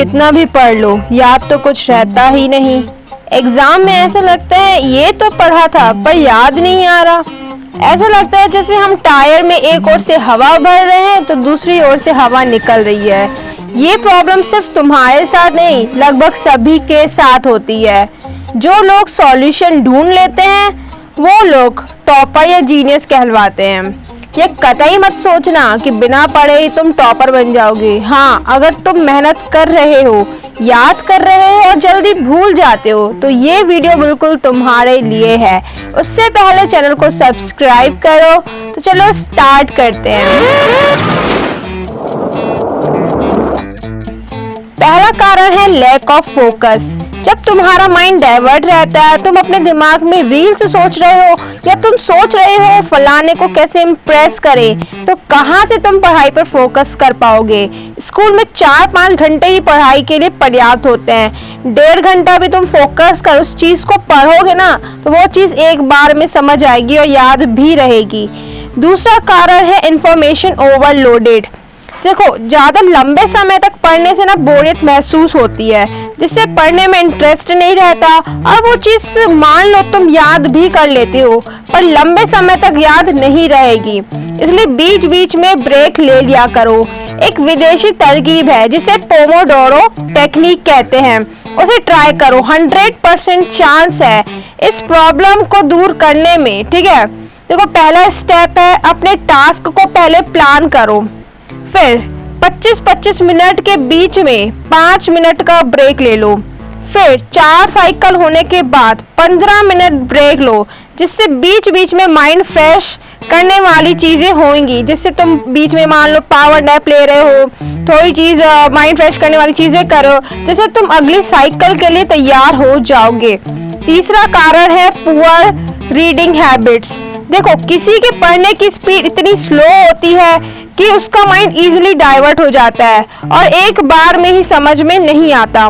कितना भी पढ़ लो याद तो कुछ रहता ही नहीं। एग्जाम में ऐसा लगता है ये तो पढ़ा था पर याद नहीं आ रहा। ऐसा लगता है जैसे हम टायर में एक ओर से हवा भर रहे हैं तो दूसरी ओर से हवा निकल रही है। ये प्रॉब्लम सिर्फ तुम्हारे साथ नहीं, लगभग सभी के साथ होती है। जो लोग सॉल्यूशन ढूंढ लेते हैं वो लोग टॉपर या जीनियस कहलवाते हैं। ये कतई मत सोचना कि बिना पढ़े ही तुम टॉपर बन जाओगे। हाँ, अगर तुम मेहनत कर रहे हो, याद कर रहे हो और जल्दी भूल जाते हो तो ये वीडियो बिल्कुल तुम्हारे लिए है। उससे पहले चैनल को सब्सक्राइब करो। तो चलो स्टार्ट करते हैं। पहला कारण है लैक ऑफ फोकस। जब तुम्हारा माइंड डाइवर्ट रहता है, तुम अपने दिमाग में रील्स सोच रहे हो या तुम सोच रहे हो फलाने को कैसे इम्प्रेस करें, तो कहाँ से तुम पढ़ाई पर फोकस कर पाओगे। स्कूल में 4-5 घंटे ही पढ़ाई के लिए पर्याप्त होते हैं। 1.5 घंटा भी तुम फोकस कर उस चीज को पढ़ोगे ना तो वो चीज एक बार में समझ आएगी और याद भी रहेगी। दूसरा कारण है इंफॉर्मेशन ओवरलोडेड। देखो, ज्यादा लंबे समय तक पढ़ने से ना बोरियत महसूस होती है, जिससे पढ़ने में इंटरेस्ट नहीं रहता और वो चीज मान लो तुम याद भी कर लेते हो पर लंबे समय तक याद नहीं रहेगी। इसलिए बीच बीच में ब्रेक ले लिया करो। एक विदेशी तरकीब है जिसे पोमोडोरो टेक्निक कहते हैं, उसे ट्राई करो। 100% चांस है इस प्रॉब्लम को दूर करने में। ठीक है, देखो, पहला स्टेप है अपने टास्क को पहले प्लान करो, फिर 25-25 मिनट के बीच में 5 मिनट का ब्रेक ले लो, फिर 4 साइकिल होने के बाद 15 मिनट ब्रेक लो, जिससे बीच बीच में माइंड फ्रेश करने वाली चीजें होंगी। जिससे तुम बीच में मान लो पावर नैप ले रहे हो, थोड़ी चीज माइंड फ्रेश करने वाली चीजें करो, जिससे तुम अगली साइकिल के लिए तैयार हो जाओगे। तीसरा कारण है पुअर रीडिंग हैबिट्स। देखो, किसी के पढ़ने की स्पीड इतनी स्लो होती है कि उसका माइंड इजीली डाइवर्ट हो जाता है और एक बार में ही समझ में नहीं आता।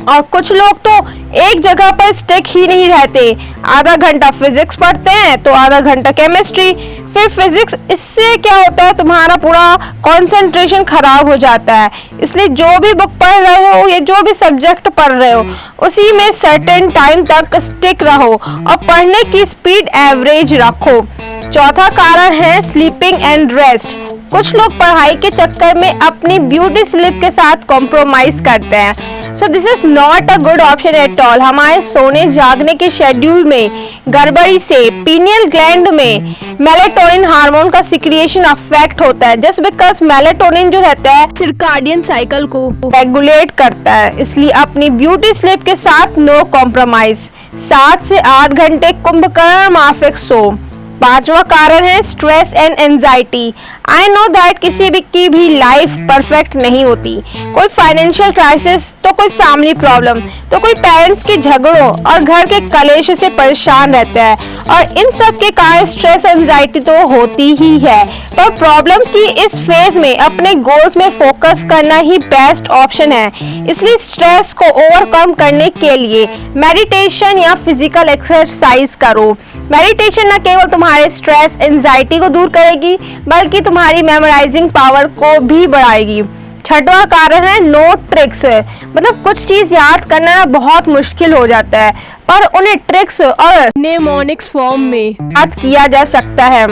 और कुछ लोग तो एक जगह पर स्टिक ही नहीं रहते। आधा घंटा फिजिक्स पढ़ते हैं तो आधा घंटा केमिस्ट्री, फिर फिजिक्स। इससे क्या होता है, तुम्हारा पूरा कंसंट्रेशन खराब हो जाता है। इसलिए जो भी बुक पढ़ रहे हो या जो भी सब्जेक्ट पढ़ रहे हो उसी में सर्टेन टाइम तक स्टिक रहो और पढ़ने की स्पीड एवरेज रखो। चौथा कारण है स्लीपिंग एंड रेस्ट। कुछ लोग पढ़ाई के चक्कर में अपनी ब्यूटी स्लीप के साथ कॉम्प्रोमाइज करते हैं। So this is not a good option at all. हमारे सोने जागने के शेड्यूल में गड़बड़ी से पीनियल ग्लैंड में मेलेटोनिन हार्मोन का सिक्रिएशन अफेक्ट होता है। जस्ट बिकॉज मेलेटोनिन जो रहता है सर्काडियन साइकिल को रेगुलेट करता है। इसलिए अपनी ब्यूटी स्लीप के साथ नो कॉम्प्रोमाइज। 7 से 8 घंटे कुंभकर्ण माफिक सो। पांचवा कारण है stress and anxiety. I know that किसी भी की भी लाइफ परफेक्ट नहीं होती। कोई फाइनेंशियल क्राइसिस तो कोई फैमिली प्रॉब्लम तो कोई पेरेंट्स के झगड़ों और घर के कलेश से परेशान रहता है और इन सब के कारण स्ट्रेस और एंजाइटी तो होती ही है। पर प्रॉब्लम्स की इस फेज में अपने गोल्स में फोकस करना ही बेस्ट ऑप्शन है। इसलिए स्ट्रेस को ओवरकम करने के लिए मेडिटेशन या फिजिकल एक्सरसाइज करो। मेडिटेशन न केवल तुम्हारे स्ट्रेस एंजाइटी को दूर करेगी बल्कि तुम्हारी मेमोराइजिंग पावर को भी बढ़ाएगी। छठवां कारण है नो ट्रिक्स। मतलब कुछ चीज याद करना बहुत मुश्किल हो जाता है पर उन्हें ट्रिक्स और नेमोनिक्स फॉर्म में याद किया जा सकता है।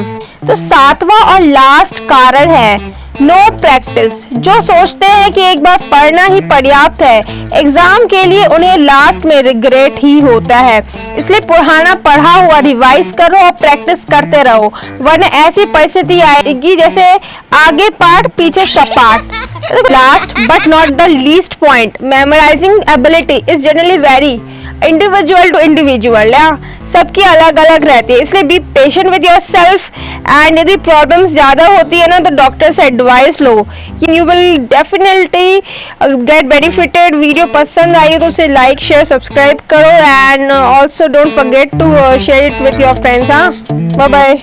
तो 7वां और लास्ट कारण है नो प्रैक्टिस। जो सोचते हैं कि एक बार पढ़ना ही पर्याप्त है, एग्जाम के लिए उन्हें लास्ट में रिग्रेट ही होता है। इसलिए पुराना पढ़ा हुआ रिवाइज करो और प्रैक्टिस करते रहो, वरना ऐसी परिस्थिति आएगी जैसे आगे पाठ पीछे सपाट। Last but not the least point, memorising ability is generally very individual to individual. सबकी अलग अलग रहती है, इसलिए be patient with yourself. And यदि प्रॉब्लम्स ज्यादा होती है ना तो डॉक्टर से एडवाइस लो। You will definitely get benefited. Video पसंद आई हो तो उसे लाइक शेयर सब्सक्राइब करो and also don't forget to share it with your friends. हाँ, बाय बाय।